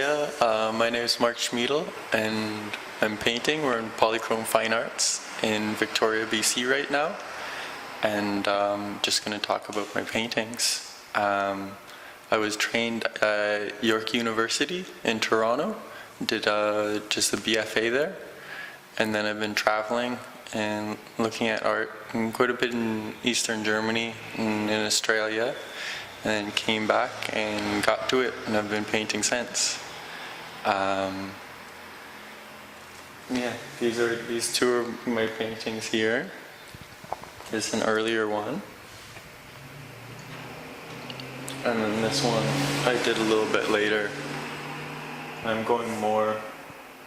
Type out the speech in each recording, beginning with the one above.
Victoria. My name is Mark Schmiedl, and I'm painting. We're in Polychrome Fine Arts in Victoria, BC right now, and just going to talk about my paintings. I was trained at York University in Toronto, did just a BFA there, and then I've been traveling and looking at art quite a bit in Eastern Germany and in Australia, and then came back and got to it, and I've been painting since. Yeah, these two are my paintings here. There's an earlier one, and then this one I did a little bit later. I'm going more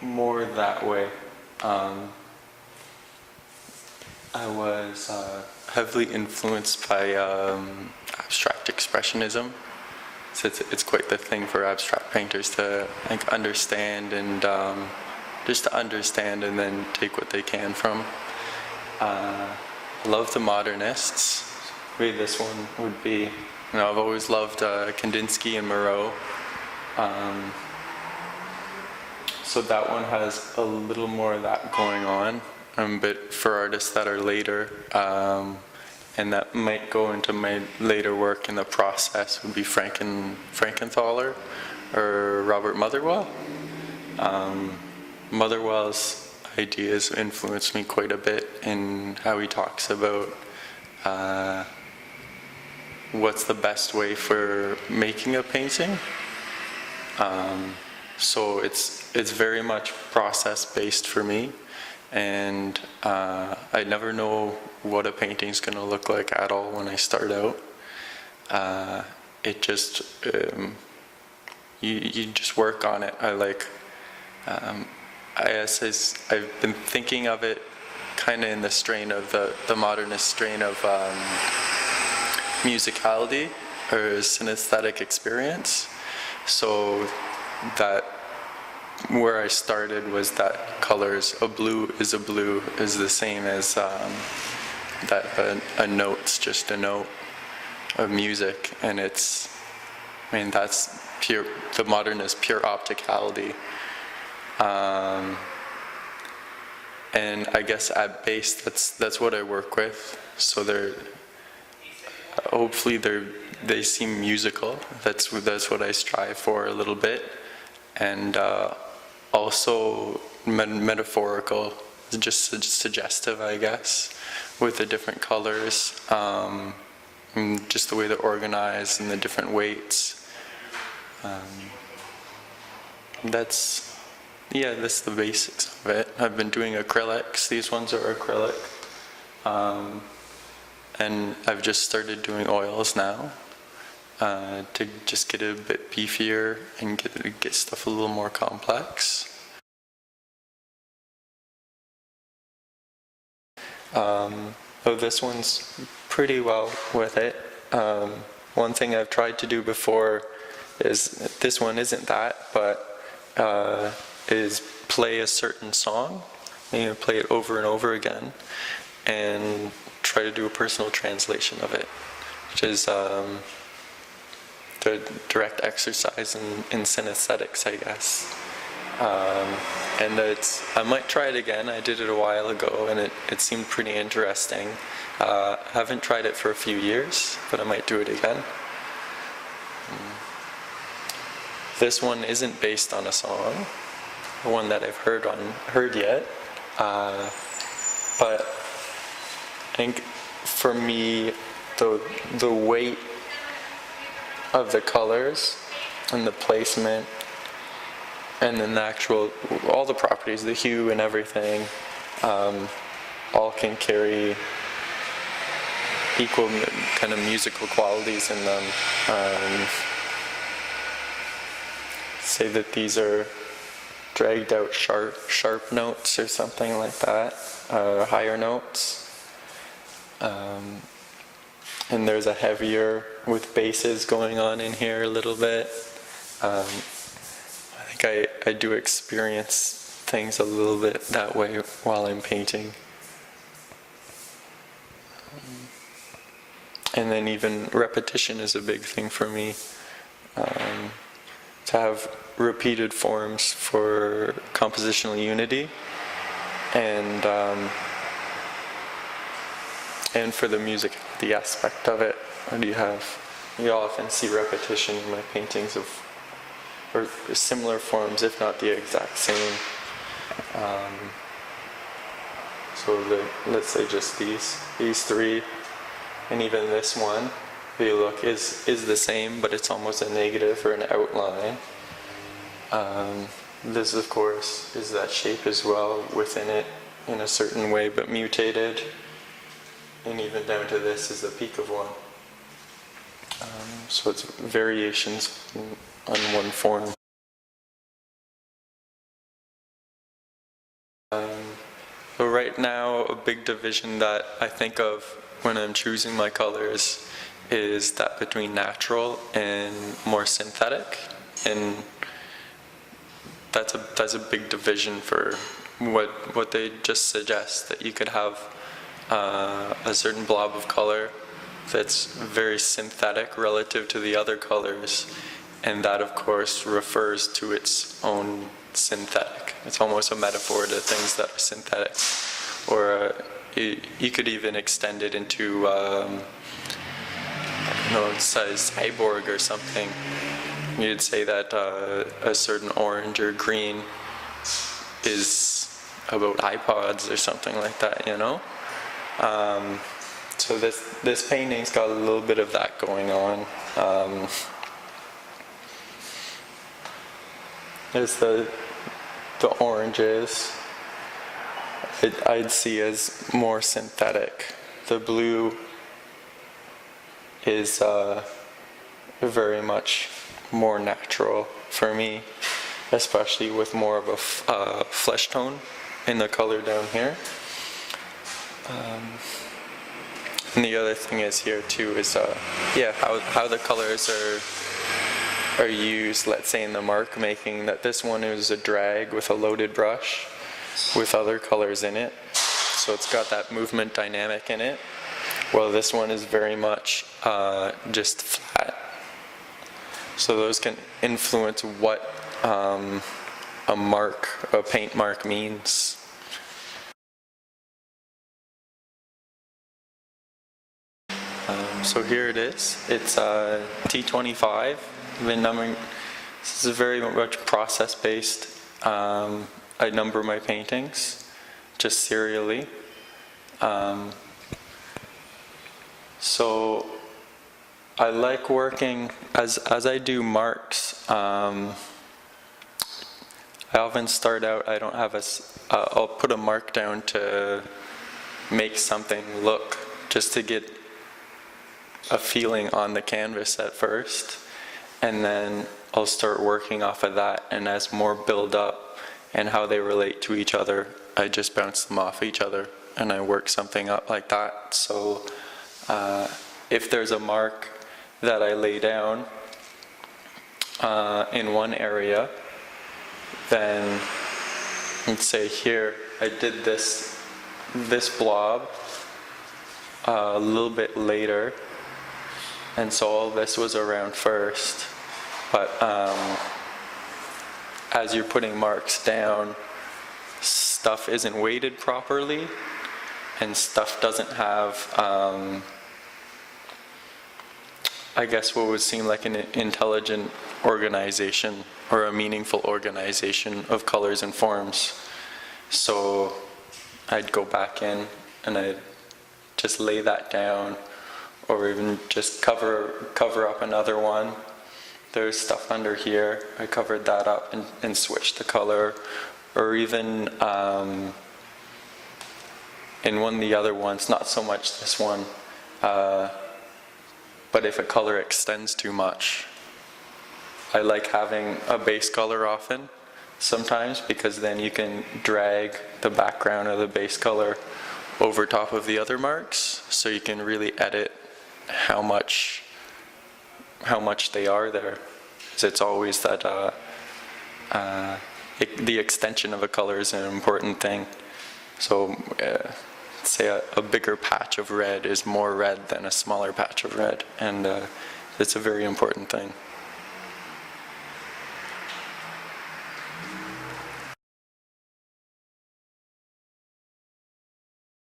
that way. I was heavily influenced by abstract expressionism. So it's quite the thing for abstract painters to understand and just to understand and then take what they can from. I love the modernists. Maybe this one would be, I've always loved Kandinsky and Moreau. So that one has a little more of that going on. But for artists that are later, and that might go into my later work in the process, would be Frankenthaler or Robert Motherwell. Motherwell's ideas influenced me quite a bit in how he talks about what's the best way for making a painting. So it's very much process-based for me. And I never know what a painting's going to look like at all when I start out. It just, you just work on it. I've been thinking of it kind of in the strain of the modernist strain of musicality or synesthetic experience. So that where I started was that colors, a blue is the same as that a note's just a note of music, and that's pure, the modernist pure opticality. And I guess at base that's what I work with. So hopefully they seem musical. That's what I strive for a little bit. And also metaphorical, just suggestive, I guess, with the different colors, and just the way they're organized and the different weights. That's the basics of it. I've been doing acrylics. These ones are acrylic. And I've just started doing oils now. To just get it a bit beefier and get stuff a little more complex. This one's pretty well with it. One thing I've tried to do before is, this one isn't that, but is play a certain song, play it over and over again, and try to do a personal translation of it, which is the direct exercise in synesthetics, I guess. And I might try it again. I did it a while ago, and it seemed pretty interesting. I haven't tried it for a few years, but I might do it again. This one isn't based on a song, one that I've heard yet. But I think for me, the weight of the colors and the placement and then all the properties, the hue and everything, all can carry equal kind of musical qualities in them. Say that these are dragged out sharp notes or something like that, higher notes. And there's a heavier with basses going on in here a little bit. I think I do experience things a little bit that way while I'm painting. And then even repetition is a big thing for me. To have repeated forms for compositional unity, and for the music, the aspect of it. What do you have? You often see repetition in my paintings of or similar forms, if not the exact same. Let's say just these three, and even this one, if you look, is the same, but it's almost a negative or an outline. This, of course, is that shape as well within it in a certain way, but mutated. And even down to this is the peak of one. So it's variations on one form. So right now, a big division that I think of when I'm choosing my colors is that between natural and more synthetic, and that's a big division for what they just suggest, that you could have a certain blob of color that's very synthetic relative to the other colors, and that of course refers to its own synthetic. It's almost a metaphor to things that are synthetic, or you could even extend it into it's a cyborg or something. You'd say that a certain orange or green is about iPods or something like that, you know? So this painting's got a little bit of that going on. There's the oranges I'd see as more synthetic. The blue is very much more natural for me, especially with more of a flesh tone in the color down here. And the other thing is here too is how the colors are used, let's say in the mark making, that this one is a drag with a loaded brush with other colors in it, so it's got that movement dynamic in it, while this one is very much just flat. So those can influence what a paint mark means. So here it is. It's T25. The numbering. This is very much process-based. I number my paintings just serially. So I like working as I do marks. I often start out. I don't have I'll put a mark down to make something look, just to get a feeling on the canvas at first, and then I'll start working off of that, and as more build up and how they relate to each other, I just bounce them off each other and I work something up like that. So if there's a mark that I lay down in one area, then let's say here I did this blob a little bit later, and so all this was around first, but as you're putting marks down, stuff isn't weighted properly, and stuff doesn't have, I guess what would seem like an intelligent organization or a meaningful organization of colors and forms. So I'd go back in and I'd just lay that down, or even just cover up another one. There's stuff under here. I covered that up and switched the color, or even in one of the other ones, not so much this one, but if a color extends too much, I like having a base color often, sometimes, because then you can drag the background of the base color over top of the other marks, so you can really edit how much they are there. So it's always that the extension of a color is an important thing. So say a bigger patch of red is more red than a smaller patch of red, and it's a very important thing.